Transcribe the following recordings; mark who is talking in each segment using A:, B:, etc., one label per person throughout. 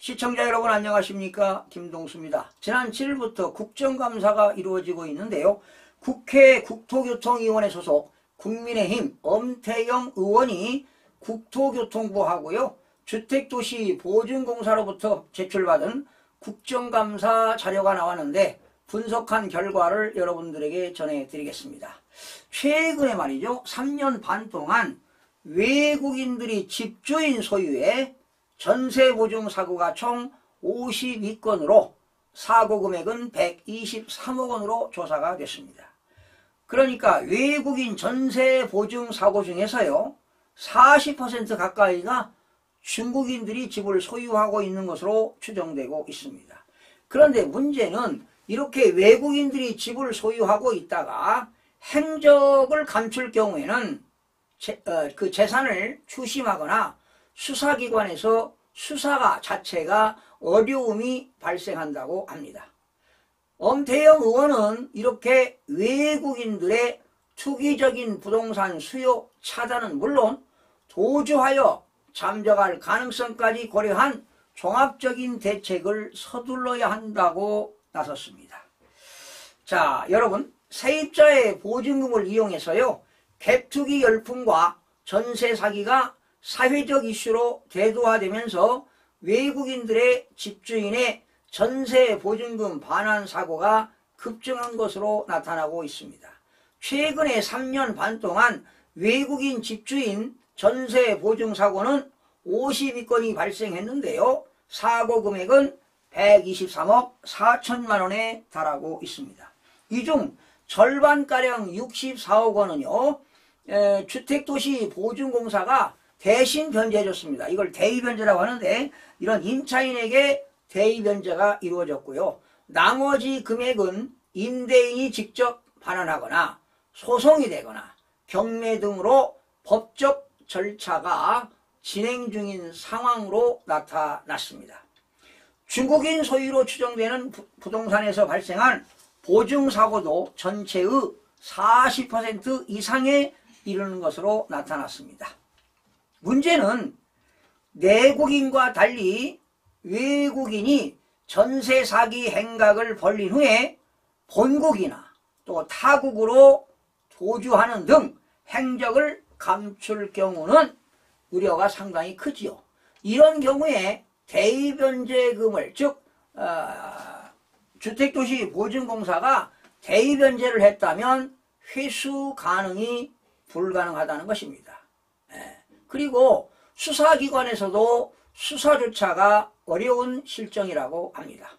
A: 시청자 여러분 안녕하십니까? 김동수입니다. 지난 7일부터 국정감사가 이루어지고 있는데요. 국회 국토교통위원회 소속 국민의힘 엄태영 의원이 국토교통부하고요. 주택도시보증공사로부터 제출받은 국정감사 자료가 나왔는데 분석한 결과를 여러분들에게 전해드리겠습니다. 최근에 말이죠. 3년 반 동안 외국인들이 집주인 소유의 전세보증 사고가 총 52건으로 사고 금액은 123억 원으로 조사가 됐습니다. 그러니까 외국인 전세보증 사고 중에서요 40% 가까이가 중국인들이 집을 소유하고 있는 것으로 추정되고 있습니다. 그런데 문제는 이렇게 외국인들이 집을 소유하고 있다가 행적을 감출 경우에는 그 재산을 추심하거나 수사기관에서 수사가 자체가 어려움이 발생한다고 합니다. 엄태영 의원은 이렇게 외국인들의 투기적인 부동산 수요 차단은 물론 도주하여 잠적할 가능성까지 고려한 종합적인 대책을 서둘러야 한다고 나섰습니다. 자, 여러분, 세입자의 보증금을 이용해서요 갭투기 열풍과 전세 사기가 사회적 이슈로 대두화되면서 외국인들의 집주인의 전세 보증금 반환 사고가 급증한 것으로 나타나고 있습니다. 최근에 3년 반 동안 외국인 집주인 전세 보증 사고는 52건이 발생했는데요. 사고 금액은 123억 4천만 원에 달하고 있습니다. 이 중 절반가량 64억 원은요. 주택도시보증공사가 대신 변제해줬습니다. 이걸 대위변제라고 하는데 이런 임차인에게 대위변제가 이루어졌고요. 나머지 금액은 임대인이 직접 반환하거나 소송이 되거나 경매 등으로 법적 절차가 진행 중인 상황으로 나타났습니다. 중국인 소유로 추정되는 부동산에서 발생한 보증사고도 전체의 40% 이상에 이르는 것으로 나타났습니다. 문제는 내국인과 달리 외국인이 전세 사기 행각을 벌린 후에 본국이나 또 타국으로 도주하는 등 행적을 감출 경우는 우려가 상당히 크지요. 이런 경우에 대위변제금을 즉 주택도시보증공사가 대위변제를 했다면 회수 가능이 불가능하다는 것입니다. 그리고 수사기관에서도 수사조차가 어려운 실정이라고 합니다.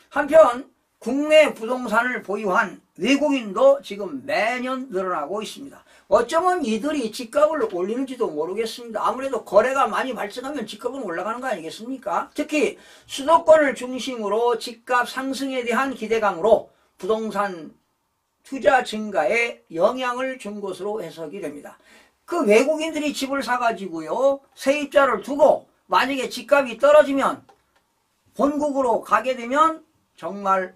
A: 한편 국내 부동산을 보유한 외국인도 지금 매년 늘어나고 있습니다. 어쩌면 이들이 집값을 올리는지도 모르겠습니다. 아무래도 거래가 많이 발생하면 집값은 올라가는 거 아니겠습니까? 특히 수도권을 중심으로 집값 상승에 대한 기대감으로 부동산 투자 증가에 영향을 준 것으로 해석이 됩니다. 그 외국인들이 집을 사가지고요 세입자를 두고 만약에 집값이 떨어지면 본국으로 가게 되면 정말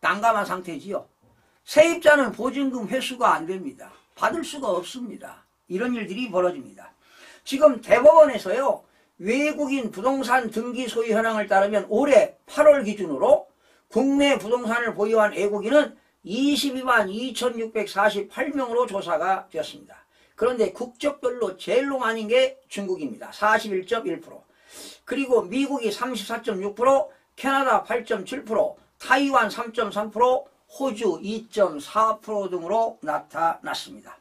A: 난감한 상태지요. 세입자는 보증금 회수가 안 됩니다. 받을 수가 없습니다. 이런 일들이 벌어집니다. 지금 대법원에서요 외국인 부동산 등기 소유 현황을 따르면 올해 8월 기준으로 국내 부동산을 보유한 외국인은 22만 2648명으로 조사가 되었습니다. 그런데 국적별로 제일로 많은 게 중국입니다. 41.1%. 그리고 미국이 34.6%, 캐나다 8.7%, 타이완 3.3%, 호주 2.4% 등으로 나타났습니다.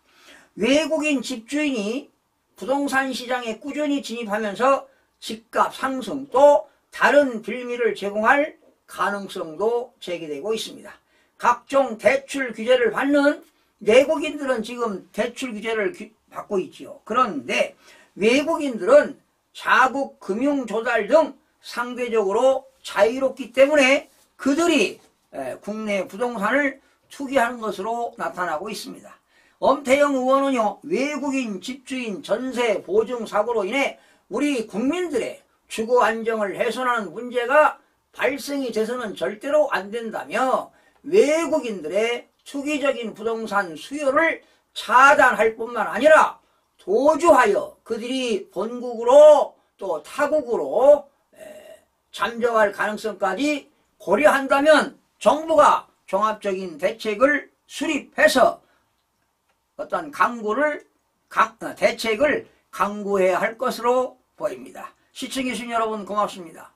A: 외국인 집주인이 부동산 시장에 꾸준히 진입하면서 집값 상승 또 다른 빌미를 제공할 가능성도 제기되고 있습니다. 각종 대출 규제를 받는 내국인들은 지금 대출 규제를 받고 있지요. 그런데 외국인들은 자국 금융 조달 등 상대적으로 자유롭기 때문에 그들이 국내 부동산을 투기하는 것으로 나타나고 있습니다. 엄태영 의원은요 외국인 집주인 전세 보증 사고로 인해 우리 국민들의 주거 안정을 훼손하는 문제가 발생이 돼서는 절대로 안 된다며 외국인들의 투기적인 부동산 수요를 차단할 뿐만 아니라 도주하여 그들이 본국으로 또 타국으로 잠적할 가능성까지 고려한다면 정부가 종합적인 대책을 수립해서 어떤 대책을 강구해야 할 것으로 보입니다. 시청해주신 여러분 고맙습니다.